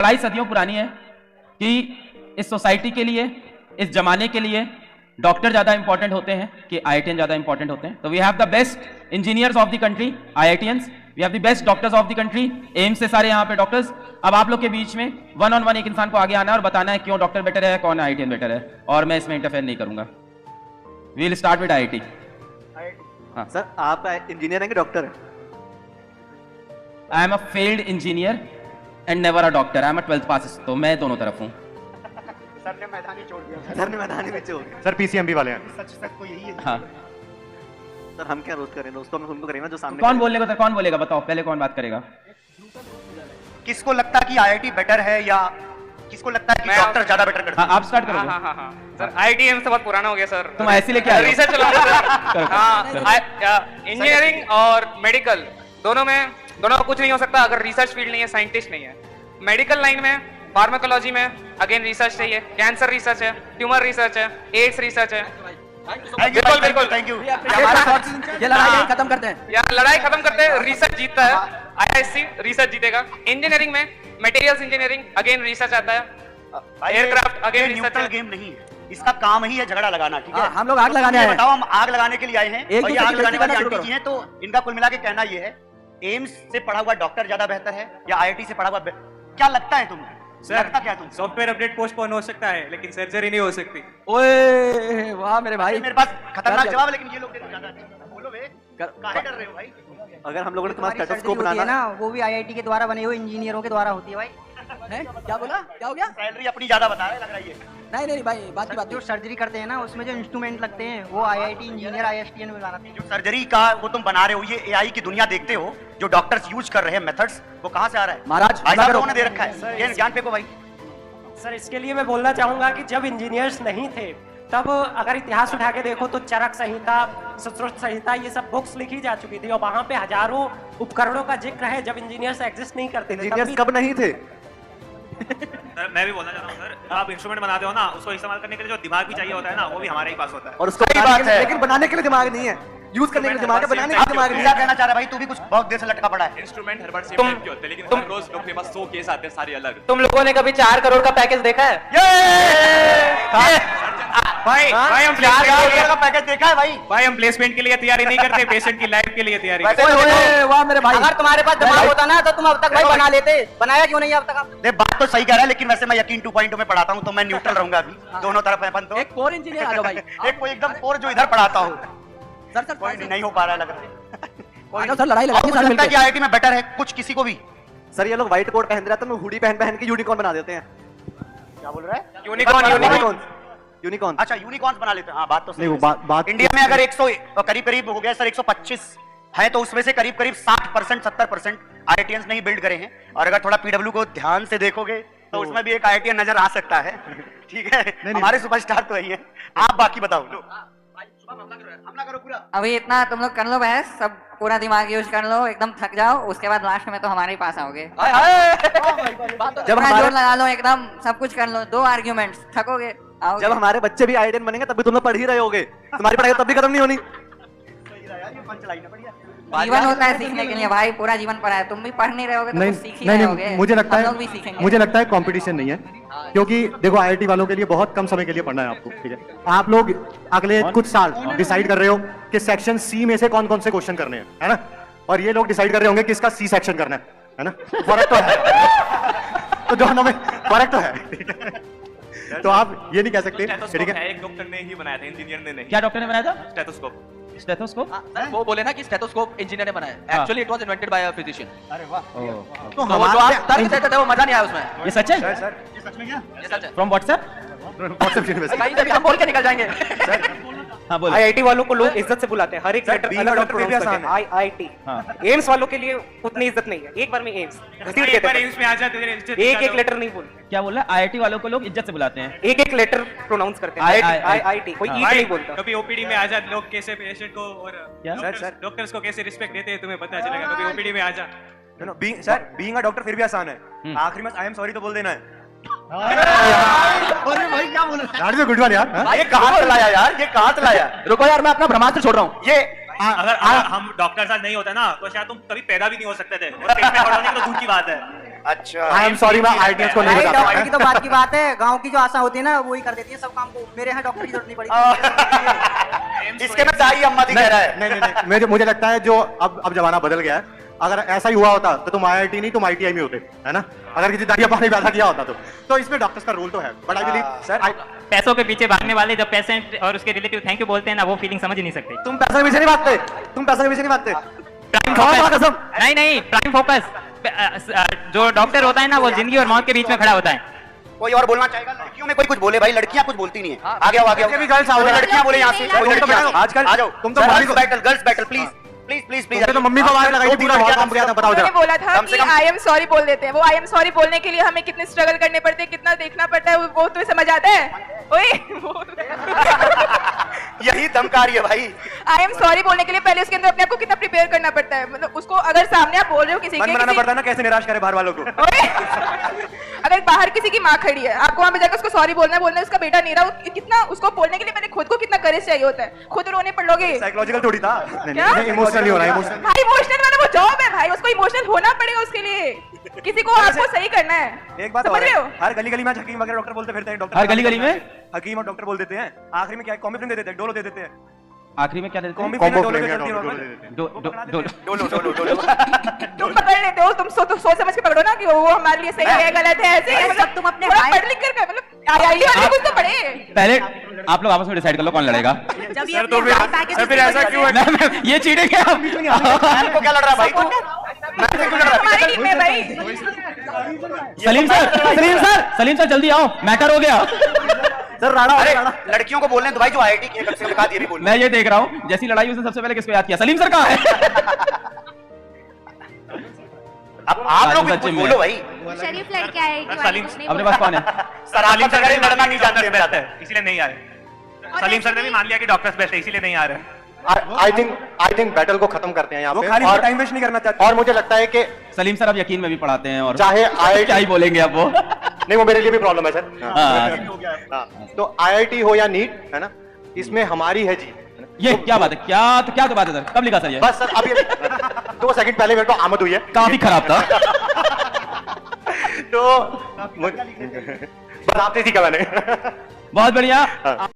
लड़ाई सदियों पुरानी है कि इस सोसाइटी के लिए, इस जमाने के लिए डॉक्टर ज्यादा इंपॉर्टेंट होते हैं कि आईआईटीएन ज्यादा इंपॉर्टेंट होते हैं। तो we have the best engineers of the country, IITians, we have the best doctors of the country, AIIMS से सारे यहाँ पे डॉक्टर्स। अब आप लोग के बीच में वन ऑन वन एक इंसान को आगे आना है और बताना है क्यों डॉक्टर बेटर है, कौन आईआईटीएन बेटर है, और मैं इसमें इंटरफेयर नहीं करूंगा। We will start with IIT. हाँ सर, आप इंजीनियर हैं कि डॉक्टर हैं? I am a failed engineer and never a doctor. I am a 12th pass, तो मैं दोनों तरफ हूँ। सर ने मैदान ही छोड़ दिया। सर ने मैदान ही में छोड़ दिया। सर पीसीएमबी वाले हैं। सच सच तो यही है। हाँ सर हम क्या रोज करें, रोज तो हम उनको करेंगे ना जो सामने। कौन बोलने को था, कौन बोलेगा बताओ, पहले कौन बात करेगा? किसको लगता है कि आईआईटी बेटर है या किसको लगता है कि डॉक्टर ज्यादा बेटर करते हाँ, हैं? आप स्टार्ट करो। हाँ सर, आईआईटीएम से बहुत पुराना हो गया सर। तुम ऐसे लेके आ रहे हो। रिसर्च चलाऊंगा सर। हाँ, इंजीनियरिंग और मेडिकल दोनों का कुछ नहीं हो सकता अगर रिसर्च फील्ड नहीं है, साइंटिस्ट नहीं है। मेडिकल लाइन में, फार्माकोलॉजी में अगेन रिसर्च चाहिए। कैंसर रिसर्च है, ट्यूमर रिसर्च है, एड्स रिसर्च है। बिल्कुल बिल्कुल, थैंक यू। ये लड़ाई खत्म करते हैं। यार लड़ाई खत्म करते हैं, रिसर्च जीतता है। आईआईएससी रिसर्च जीतेगा। इंजीनियरिंग में मटेरियल्स इंजीनियरिंग अगेन रिसर्च आता है। एयरक्राफ्ट अगेन रिसर्च न्यूट्रल है। गेम नहीं है, इसका काम ही है झगड़ा लगाना। ठीक है, हम लोग आग लगाने ये आए हैं। बताओ, हम आग लगाने के लिए आए हैं एक और ये दूसरे आग की लगाने वाली शुरू आंटी जी हैं। तो इनका कुल मिला के कहना ये है, एम्स से पढ़ा हुआ डॉक्टर ज्यादा बेहतर है या आईआईटी से पढ़ा हुआ क्या लगता है तुमको? लगता क्या तुम? सॉफ्टवेयर अपडेट पोस्टपोन हो सकता है लेकिन सर्जरी नहीं हो सकती। ओए वाह मेरे भाई, मेरे पास खतरनाक जवाब है, लेकिन ये लोग ज्यादा अच्छा। बोलो बे, काहे डर रहे हो भाई? अगर हम लोगों ने तुम्हारा हमारी स्टेटोस्कोप सर्जरी होती है बनाना ना, वो भी आईआईटी के द्वारा बने हुए इंजीनियरों के द्वारा होती है भाई। है, क्या बोला, क्या हो गया? सैलरी अपनी ज्यादा बता रहे, लग रहा है ये। नहीं नहीं भाई, बात की बात जो सर्जरी करते हैं ना, उसमें जो इंस्ट्रूमेंट लगते हैं वो आईआईटी इंजीनियर आईएसटीएन में बनाते हैं। जो सर्जरी का वो तुम बना रहे हो, ये एआई की दुनिया देखते हो, जो डॉक्टर्स यूज कर रहे हैं मेथड्स, वो कहाँ से आ रहा है? महाराज, भाई साहब करो। लोगों ने दे रखा है। ये ज्ञान फेंको भाई। सर इसके लिए मैं बोलना चाहूंगा कि जब इंजीनियर्स नहीं थे तब अगर इतिहास उठा के देखो तो चरक संहिता, सुश्रुत संहिता, ये सब बुक्स लिखी जा चुकी थी और वहां पे हजारों उपकरणों का जिक्र है जब इंजीनियर्स एग्जिस्ट नहीं करते थे। इंजीनियर्स कब नहीं थे? सर मैं भी बोलना चाहता हूँ सर, आप इंस्ट्रूमेंट बनाते हो ना, उसको इस्तेमाल करने के लिए जो दिमाग भी चाहिए होता है ना, वो भी हमारे ही पास होता है। और उसको सही बनाने बात के लिए- है। लेकिन बनाने के लिए दिमाग नहीं है, यूज करने के लिए दिमाग है, बनाने के लिए दिमाग नहीं क्या है। कहना चाह रहा है भाई? तू भी कुछ बहुत देर से लटका पड़ा है। इंस्ट्रूमेंट हर बार सेम तुम- टाइप के होते हैं, लेकिन तुम- हर रोज लोग के पास 100 केस आते हैं, सारे अलग। तुम लोगों ने कभी 4 करोड़ का पैकेज देखा है? भाई हम 4 करोड़ का पैकेज देखा है भाई? भाई हम प्लेसमेंट के लिए तैयारी नहीं करते, पेशेंट की लाइफ के लिए तैयारी वैसे करते। ओए, वाह मेरे भाई। अगर तुम्हारे पास दिमाग होता ना तो तुम अब तक भाई बना लेते। बनाया क्यों नहीं अब तक आप? देख, बात तो सही कह रहा है, लेकिन वैसे मैं यकीन 2.0 में पढ़ाता हूँ, तो मैं न्यूट्रल रहूंगा अभी। दोनों तरफ है अपन तो। एक कोर इंजीनियर आ जाओ भाई। एक कोई एकदम कोर जो इधर पढ़ाता हूँ। सर सर कोई नहीं हो पा रहा है, लग रहा है। आ जाओ सर, लड़ाई और लगाएंगे मुझे साथ लगता है कि मिलकर। आईआईटी में बेटर है कुछ किसी को भी। सर ये लोग व्हाइट कोट पहन रहे हैं तो हुडी पहन पहन के यूनिकॉर्न बना देते हैं। क्या बोल रहा है? Unicorn unicorn. अच्छा, यूनिकॉर्न्स बना लेते हैं। हाँ, बात तो सही नहीं, वो है। बात इंडिया में अगर 100 करीब करीब हो गया सर, 125 है, तो उसमें से करीब करीब 60% 70% आईआईटीएंस ने ही बिल्ड करे हैं। और अगर थोड़ा पीडब्ल्यू को ध्यान से देखोगे तो उसमें भी एक आईआईटीएन नजर आ सकता है। ठीक है, हमारे सुपरस्टार तो यही है। आप बाकी बताओ। हमला करो पूरा। अभी इतना तुम लोग कर लो बहस, सब पूरा दिमाग यूज कर लो, एकदम थक जाओ, उसके बाद लास्ट में तो हमारे ही पास आओगे। जब अपना हमारे जोर लगा लो, एकदम सब कुछ कर लो, 2 आर्ग्यूमेंट्स, थकोगे आओगे। जब हमारे बच्चे भी आईआईटीएन बनेंगे तब भी तुम लोग पढ़ ही रहे होगे, तुम्हारी पढ़ाई तब भी खत्म नहीं होनी। सही रहा यार, ये पंच लाइन है, बढ़िया। जीवन होता है सीखने के लिए भाई, पूरा जीवन पढ़ा है, तुम भी पढ़ नहीं रहे होगे तो नहीं कुछ सीख ही नहीं रहे नहीं, होगे। मुझे लगता हम लोग भी सीखेंगे। है, मुझे लगता है कंपटीशन नहीं है, क्योंकि देखो आईआईटी वालों के लिए बहुत कम समय के लिए पढ़ना है आपको। ठीक है, आप लोग अगले कुछ साल डिसाइड कर रहे हो कि सेक्शन सी में से कौन कौन से क्वेश्चन करने हैं, है ना? और ये लोग डिसाइड कर रहे होंगे किसका सी सेक्शन करना है ना? फर्क तो है। तो दोनों में फर्क तो है। ठीक है? तो आप ये नहीं कह सकते। ठीक स्टेथोस्कोप है, है, एक डॉक्टर ने ही बनाया था, इंजीनियर ने नहीं। क्या डॉक्टर ने बनाया था? स्टेथोस्कोप। स्टेथोस्कोप? वो बोले ना कि स्टेथोस्कोप इंजीनियर ने बनाया, हाँ। Actually it was invented by a physician. अरे वाह, तो वो जो आप तर्क देते थे वो मजा नहीं आया उसमें। ये सच है? ये सच में क्या? ये सच है। From WhatsApp? WhatsApp university. कहीं से भी हम बोल के निकल जाएंगे। हाँ बोलो। आईआईटी वालों को लोग इज्जत से बुलाते हैं, हर एक लेटर being a अलग अलग doctor भी प्रोनाउंस आसान करते हैं। आईआईटी। हाँ। एम्स वालों के लिए उतनी इज्जत नहीं है, एक बार में एम्स सीट देते हैं। एम्स में आ जाते हैं, एक एक लेटर नहीं बोलते, क्या बोल रहा है? आईआईटी वालों को लोग इज्जत से बुलाते हैं। एक एक लेटर प्रोनाउंस करते हैं। आईआईटी कोई ई नहीं बोलता। कभी ओपीडी में आ जा, लोग कैसे पेशेंट को और क्या? डॉक्टर्स को कैसे रिस्पेक्ट देते हैं तुम्हें पता चलेगा। कभी ओपीडी में आ जा। सर बीइंग अ डॉक्टर फिर भी आसान है, आखिरी में आई एम सॉरी तो बोल देना है। अरे भाई, क्या बोल रहा that is a good one यार। हाँ? है? ये कहाँ से लाया यार? ये कहाँ से लाया? रुको यार, मैं अपना ब्रह्मास्त्र छोड़ रहा हूँ। ये अगर हम डॉक्टर साथ नहीं होते ना तो शायद तुम कभी पैदा भी नहीं हो सकते थे, और पेट में बड़ा होने की तो दूर की बात है। अच्छा आई एम सॉरी, मैं IITians को नहीं भाई बता डॉक्टर पाया। की तो बात की बात है, गांव की जो आशा होती है ना वही कर देती है सब काम को। मेरे यहाँ डॉक्टर की जरूरत नहीं पड़ी। इसके में दाई अम्मादी कह रहा है। नहीं, मुझे लगता है जो अब जमाना बदल गया है। अगर ऐसा ही हुआ होता तो तुम IIT नहीं, तुम ITI में होते, है ना? अगर किसी दादी अब्बा ने पैदा किया होता तो इसमें डॉक्टर्स का रोल तो है, बट आई बिलीव सर पैसों के पीछे भागने वाले जब पेशेंट और उसके रिलेटिव थैंक यू बोलते हैं ना, वो फीलिंग समझ ही नहीं सकते। तुम पैसे के पीछे नहीं भागते, तुम पैसे के पीछे नहीं भागते। प्राइम फोकस, नहीं प्राइम फोकस जो डॉक्टर होता है ना, वो जिंदगी और मौत के बीच में खड़ा होता है। कोई और बोलना चाहेगा? लड़कियों में कोई कुछ बोले भाई, लड़कियां कुछ बोलती नहीं है। आगे आओ, आगे आओ। भी गर्ल्स आओ, लड़कियां बोले यहाँ से, कोई लड़कियां आजकल आ जाओ। तुम तो मम्मी को girls battle please please please please. तो मम्मी को आवाज लगाई, पूरा हॉल काम किया था, बताओ उन्होंने जरा। बोला था कम से कि कम- आई एम सॉरी बोल देते हैं। वो आई एम सॉरी बोलने के लिए हमें कितने स्ट्रगल करने पड़ते हैं, कितना देखना पड़ता है, वो तुम्हें समझ आता है? ओए यही दमकारी है भाई। आई एम सॉरी बोलने के लिए पहले उसके अंदर अपने आप को कितना प्रिपेयर करना पड़ता है। मतलब उसको अगर सामने आप बोल रहे हो किसी मन के बनाना पड़ता है ना, कैसे निराश करे बाहर वालों को। ओए अगर बाहर किसी की माँ खड़ी है, आपको वहां पे जाकर उसको सॉरी बोलना है उसका बेटा नहीं रहा, कितना उसको बोलने के लिए पहले खुद को कितना करेज चाहिए होता है। खुद रोने पड़ोगे साइकोलॉजिकल थोड़ी था। क्या? इमोशनल नहीं हो रहा है, इमोशनल। भाई इमोशनल वाला वो जॉब है भाई, उसको इमोशनल होना पड़ेगा उसके लिए। किसी को आपको सही करना है। एक बात समझ और रहे है, हो? हर गली गली में हकीम वगैरह डॉक्टर बोलते फिरते हैं। डॉक्टर हर गली गली में हकीम और डॉक्टर बोल देते हैं, आखिरी में क्या कॉम्बिफ्लिन दे देते हैं, डोलो दे देते हैं। आखिरी में क्या देते हैं? कॉम्बिफ्लिन कॉम्बो डोलो फ्लेम के या चलती है डोलो नॉर्मल। दे देते हैं। Dolo Dolo Dolo. तुम पकड़ लेते हो, तुम सोच समझ के पकड़ो ना कि वो हमारे लिए सही है गलत है, ऐसे है। मतलब तुम अपने पढ़ लिख कर मतलब आईआईटी वाले कुछ तो पढ़े। पहले आप लोग आपस में डिसाइड कर लो कौन लड़ेगा। सर फिर ऐसा क्यों है? मैम, ये चीटिंग है। मैम को क्या लड़ रहा है भाई तू? मैम से क्यों लड़ रहा है? हमारी टीम में भाई सलीम सर जल्दी आओ, मैटर हो गया। सर राणा अरे लड़कियों को बोल रहे हैं तो भाई जो IIT की है, कब से लिखा ये भी बोल। मैं ये देख रहा हूँ, जैसी लड़ाई उसने सबसे पहले किसको याद किया? सलीम सर कहाँ है? अब आप लोग भी सच कुछ में। बोलो भाई। शरीफ लड़के आए अपने पास कौन है? सर आप सबसे पहले लड़ना नहीं जानते हैं मेरा। इसीलिए नहीं आ रहे। सलीम सर ने भी मान लिया कि डॉक्टर्स बेस्ट है, इसीलिए नहीं आ रहे। आई थिंक बैटल को खत्म करते हैं यहाँ वो पे। खाली और टाइम वेस्ट नहीं करना चाहते। और मुझे लगता है कि सलीम सर अब यकीन में भी पढ़ाते हैं और चाहे IIT क्या ही बोलेंगे अब वो। नहीं, वो मेरे लिए भी प्रॉब्लम है सर। हाँ। तो IIT हो या नीट, है ना, इसमें हमारी है जी। ये क्या बात है? क्या तो बात है सर? कब लिखा सर ये? बस सर अभी 2 सेकंड पहले मेरे को आमद हुई है। काफी खराब था। तो बस आपसे सीखा मैंने। बहुत बढ़िया।